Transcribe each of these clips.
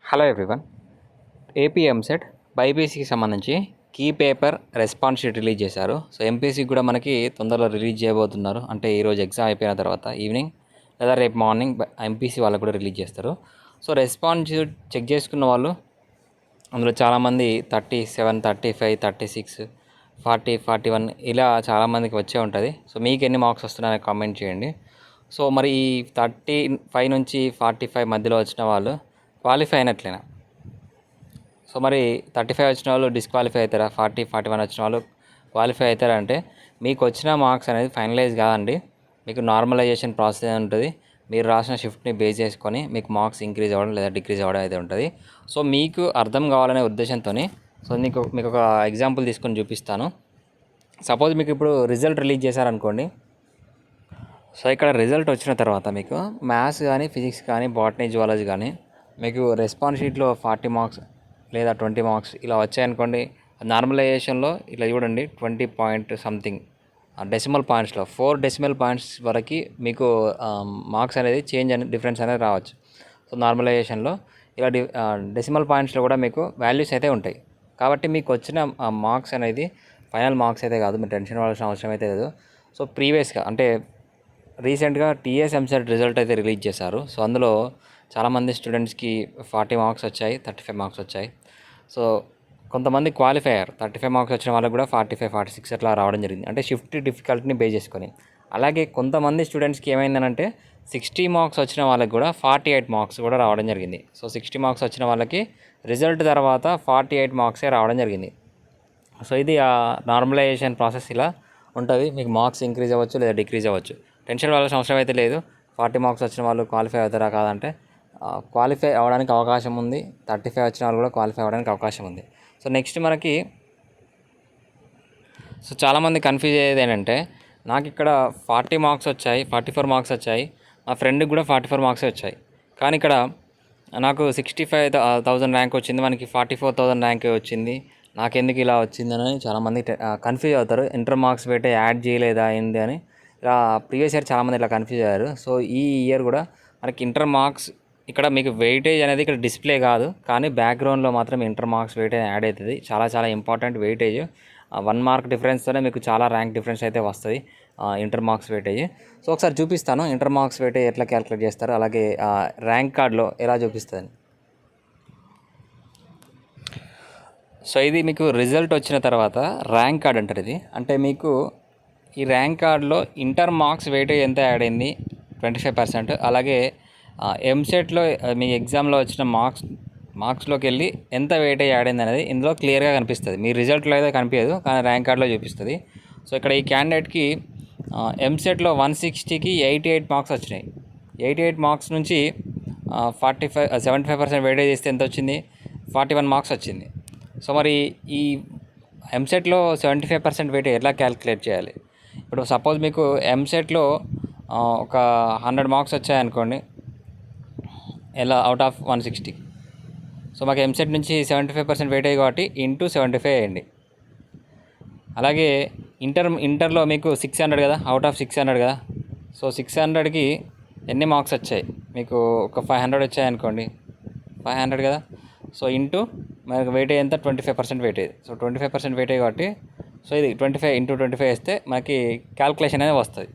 Hello everyone. AP EAMCET బైపీసీకి సంబంధించి key paper response sheet release చేశారు. సో ఎంపీసీకి కూడా మనకి తొందరలో రిలీజ్ చేయబోతున్నారు. అంటే ఈరోజు ఎగ్జామ్ అయిపోయిన తర్వాత ఈవినింగ్ లేదా రేపు మార్నింగ్ ఎంపీసీ వాళ్ళకు కూడా రిలీజ్ చేస్తారు. సో రెస్పాన్స్ షీట్ చెక్ చేసుకున్న వాళ్ళు అందులో చాలామంది 37, 35, 36, 40, 41 ఇలా చాలామందికి వచ్చే ఉంటుంది. సో మీకు ఎన్ని మార్క్స్ వస్తున్నాయని కామెంట్ చేయండి. సో మరి ఈ 35 నుంచి 45 మధ్యలో వచ్చిన వాళ్ళు క్వాలిఫై అయినట్లేనా? సో మరి 35 వచ్చిన వాళ్ళు డిస్క్వాలిఫై అవుతారా? 40, 41 వచ్చిన వాళ్ళు క్వాలిఫై అవుతారా? అంటే మీకు వచ్చిన మార్క్స్ అనేది ఫైనలైజ్ కాదండి. మీకు నార్మలైజేషన్ ప్రాసెస్ ఉంటుంది. మీరు రాసిన షిఫ్ట్ని బేస్ చేసుకొని మీకు మార్క్స్ ఇంక్రీజ్ అవ్వడం లేదా డిక్రీజ్ అవ్వడం అయితే ఉంటుంది. సో మీకు అర్థం కావాలనే ఉద్దేశంతో సో మీకు ఒక ఎగ్జాంపుల్ తీసుకొని చూపిస్తాను. సపోజ్ మీకు ఇప్పుడు రిజల్ట్ రిలీజ్ చేశారనుకోండి. సో ఇక్కడ రిజల్ట్ వచ్చిన తర్వాత మీకు మ్యాథ్స్ కానీ ఫిజిక్స్ కానీ బాటనీ జువాలజీ కానీ మీకు రెస్పాన్స్ షీట్లో 40 మార్క్స్ లేదా 20 మార్క్స్ ఇలా వచ్చాయనుకోండి. నార్మలైజేషన్లో ఇలా చూడండి 20 పాయింట్ సంథింగ్ డెసిమల్ పాయింట్స్లో 4 డెసిమల్ పాయింట్స్ వరకు మీకు మార్క్స్ అనేది డిఫరెన్స్ అనేది రావచ్చు. సో నార్మలైజేషన్లో ఇలా డెసిమల్ పాయింట్స్లో కూడా మీకు వాల్యూస్ అయితే ఉంటాయి. కాబట్టి మీకు వచ్చిన మార్క్స్ అనేది ఫైనల్ మార్క్స్ అయితే కాదు. మీరు టెన్షన్ పడాల్సిన అవసరం అయితే లేదు. సో ప్రీవియస్గా అంటే రీసెంట్గా టీఎస్ ఎంసెట్ రిజల్ట్ అయితే రిలీజ్ చేశారు. సో అందులో చాలామంది స్టూడెంట్స్కి 40 మార్క్స్ వచ్చాయి, 35 మార్క్స్ వచ్చాయి. సో కొంతమంది క్వాలిఫై అయ్యారు. 35 మార్క్స్ వచ్చిన వాళ్ళకి కూడా 45, 46 అట్లా రావడం జరిగింది. అంటే షిఫ్ట్ డిఫికల్టీని బేస్ చేసుకొని. అలాగే కొంతమంది స్టూడెంట్స్కి ఏమైందనంటే 60 మార్క్స్ వచ్చిన వాళ్ళకి కూడా 48 మార్క్స్ కూడా రావడం జరిగింది. సో 60 మార్క్స్ వచ్చిన వాళ్ళకి రిజల్ట్ తర్వాత 48 మార్క్సే రావడం జరిగింది. సో ఇది నార్మలైజేషన్ ప్రాసెస్ ఇలా ఉంటుంది. మీకు మార్క్స్ ఇంక్రీజ్ అవ్వచ్చు లేదా డిక్రీజ్ అవ్వచ్చు. టెన్షన్ పడాల్సిన అవసరం అయితే లేదు. 40 మార్క్స్ వచ్చిన వాళ్ళు క్వాలిఫై అవుతారా కాదంటే క్వాలిఫై అవ్వడానికి అవకాశం ఉంది. 35 వచ్చిన వాళ్ళు కూడా క్వాలిఫై అవ్వడానికి అవకాశం ఉంది. సో నెక్స్ట్ మనకి చాలామంది కన్ఫ్యూజ్ అయ్యేది ఏంటంటే నాకు ఇక్కడ 40 మార్క్స్ వచ్చాయి, 44 మార్క్స్ వచ్చాయి, మా ఫ్రెండ్కి కూడా 44 మార్క్సే వచ్చాయి. కానీ ఇక్కడ నాకు 65,000 ర్యాంక్ వచ్చింది, మనకి 44,000 ర్యాంక్ వచ్చింది, నాకెందుకు ఇలా వచ్చిందని చాలామంది కన్ఫ్యూజ్ అవుతారు. ఇంటర్ మార్క్స్ పెట్టి యాడ్ చేయలేదా ఏంది అని ఇలా ప్రీవియస్ ఇయర్ చాలామంది ఇలా కన్ఫ్యూజ్ అయ్యారు. సో ఈ ఇయర్ కూడా మనకి ఇంటర్ మార్క్స్ ఇక్కడ మీకు వెయిటేజ్ అనేది ఇక్కడ డిస్ప్లే కాదు, కానీ బ్యాక్గ్రౌండ్లో మాత్రం ఇంటర్ మార్క్స్ వెయిటేజ్ యాడ్ అవుతుంది. చాలా చాలా ఇంపార్టెంట్ వెయిటేజ్. 1 మార్క్ డిఫరెన్స్తోనే మీకు చాలా ర్యాంక్ డిఫరెన్స్ అయితే వస్తుంది ఇంటర్ మార్క్స్ వెయిటేజ్. సో ఒకసారి చూపిస్తాను ఇంటర్ మార్క్స్ వెయిటేజ్ ఎట్లా క్యాలిక్యులేట్ చేస్తారు, అలాగే ర్యాంక్ కార్డ్లో ఎలా చూపిస్తుంది. సో ఇది మీకు రిజల్ట్ వచ్చిన తర్వాత ర్యాంక్ కార్డ్ అంటారు. ఇది అంటే మీకు ఈ ర్యాంక్ కార్డ్లో ఇంటర్ మార్క్స్ వెయిటేజ్ ఎంత యాడ్ అయింది 25%, అలాగే ఎంసెట్లో మీ ఎగ్జామ్లో వచ్చిన మార్క్స్లోకి వెళ్ళి ఎంత వెయిటేజ్ యాడ్ అయింది అనేది ఇందులో క్లియర్గా కనిపిస్తుంది. మీ రిజల్ట్లో అయితే కనిపించదు, కానీ ర్యాంక్ కార్డ్లో చూపిస్తుంది. సో ఇక్కడ ఈ క్యాండిడేట్కి ఎంసెట్లో 160కి 88 మార్క్స్ వచ్చినాయి. 88 మార్క్స్ నుంచి 75% వెయిటేజ్ ఇస్తే ఎంత వచ్చింది? 41 మార్క్స్ వచ్చింది. సో మరి ఈ ఎంసెట్లో 75% వెయిటేజ్ ఎలా క్యాలిక్యులేట్ చేయాలి? ఇప్పుడు సపోజ్ మీకు ఎంసెట్లో ఒక 100 మార్క్స్ వచ్చాయనుకోండి, ఎలా అవుట్ ఆఫ్ 160. సో మాకు ఎంసెట్ నుంచి 75% వెయిటేజ్ కాబట్టి ఇంటూ 75 వేయండి. అలాగే ఇంటర్లో మీకు 600 కదా, అవుట్ ఆఫ్ 600 కదా. సో 600కి ఎన్ని మార్క్స్ వచ్చాయి? మీకు ఒక 500 వచ్చాయి అనుకోండి, 500 కదా. సో ఇంటూ మనకు వెయిటేజ్ ఎంత? 25% వెయిటేజ్. సో 25% వెయిటేజ్ కాబట్టి సో ఇది 25 ఇంటూ 25 వేస్తే మనకి క్యాల్కులేషన్ అనేది వస్తుంది.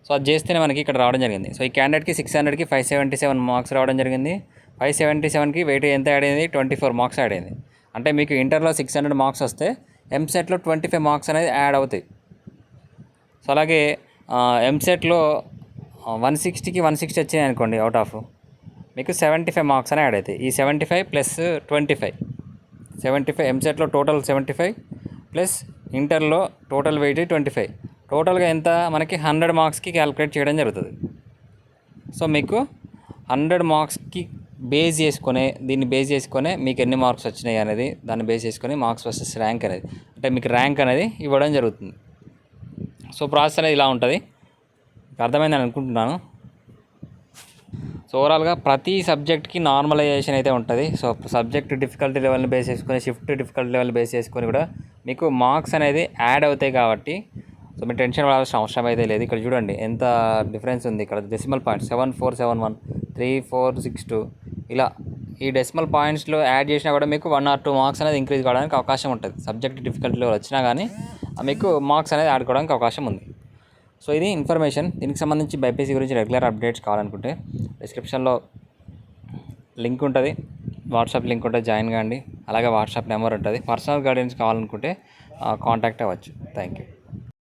సో అది చేస్తేనే మనకి ఇక్కడ రావడం జరిగింది. సో ఈ క్యాండిడేట్కి 600కి 577 మార్క్స్ రావడం జరిగింది. 577కి వెయిటేజ్ ఎంత యాడ్ అయింది? 24 మార్క్స్ యాడ్ అయింది. అంటే మీకు ఇంటర్లో 600 మార్క్స్ వస్తే ఎంసెట్లో 25 మార్క్స్ అనేది యాడ్ అవుతాయి. సో అలాగే ఎంసెట్లో 160కి 160 వచ్చాయి అనుకోండి, అవుట్ ఆఫ్ మీకు 75 మార్క్స్ అని యాడ్ అవుతాయి. ఈ 75 ప్లస్ 25, 75 ఎంసెట్లో టోటల్ 75 ప్లస్ ఇంటర్లో టోటల్ వెయిటేజ్ 25, టోటల్గా ఎంత మనకి 100 మార్క్స్కి క్యాలిక్యులేట్ చేయడం జరుగుతుంది. సో మీకు 100 మార్క్స్కి దీన్ని బేస్ చేసుకొని మీకు ఎన్ని మార్క్స్ వచ్చినాయి అనేది దాన్ని బేస్ చేసుకొని మార్క్స్ వర్సెస్ ర్యాంక్ అనేది అంటే మీకు ర్యాంక్ అనేది ఇవ్వడం జరుగుతుంది. సో ప్రాసెస్ అనేది ఇలా ఉంటుంది. అర్థమైందని అనుకుంటున్నాను. సో ఓవరాల్గా ప్రతి సబ్జెక్ట్కి నార్మలైజేషన్ అయితే ఉంటుంది. సో సబ్జెక్ట్ డిఫికల్టీ లెవెల్ని బేస్ చేసుకొని, షిఫ్ట్ డిఫికల్టీ లెవెల్ని బేస్ చేసుకొని కూడా మీకు మార్క్స్ అనేది యాడ్ అవుతాయి. కాబట్టి సో మీరు టెన్షన్ పడాల్సిన అవసరం అయితే లేదు. ఇక్కడ చూడండి ఎంత డిఫరెన్స్ ఉంది. ఇక్కడ డెసిమల్ పాయింట్ 7471, 3462 ఇలా ఈ డెసిమల్ పాయింట్స్లో యాడ్ చేసినా కూడా మీకు 1 or 2 మార్క్స్ అనేది ఇంక్రీజ్ కావడానికి అవకాశం ఉంటుంది. సబ్జెక్ట్ డిఫికల్టీ లెవెల్ వచ్చినా కానీ మీకు మార్క్స్ అనేది యాడ్ కావడానికి అవకాశం ఉంది. సో ఇది ఇన్ఫర్మేషన్. దీనికి సంబంధించి బైపీసీ గురించి రెగ్యులర్ అప్డేట్స్ కావాలనుకుంటే డిస్క్రిప్షన్లో లింక్ ఉంటుంది, వాట్సాప్ లింక్ ఉంటుంది, జాయిన్ కాండి. అలాగే వాట్సాప్ నెంబర్ ఉంటుంది. పర్సనల్ గైడెన్స్ కావాలనుకుంటే కాంటాక్ట్ అవ్వచ్చు. Thank you.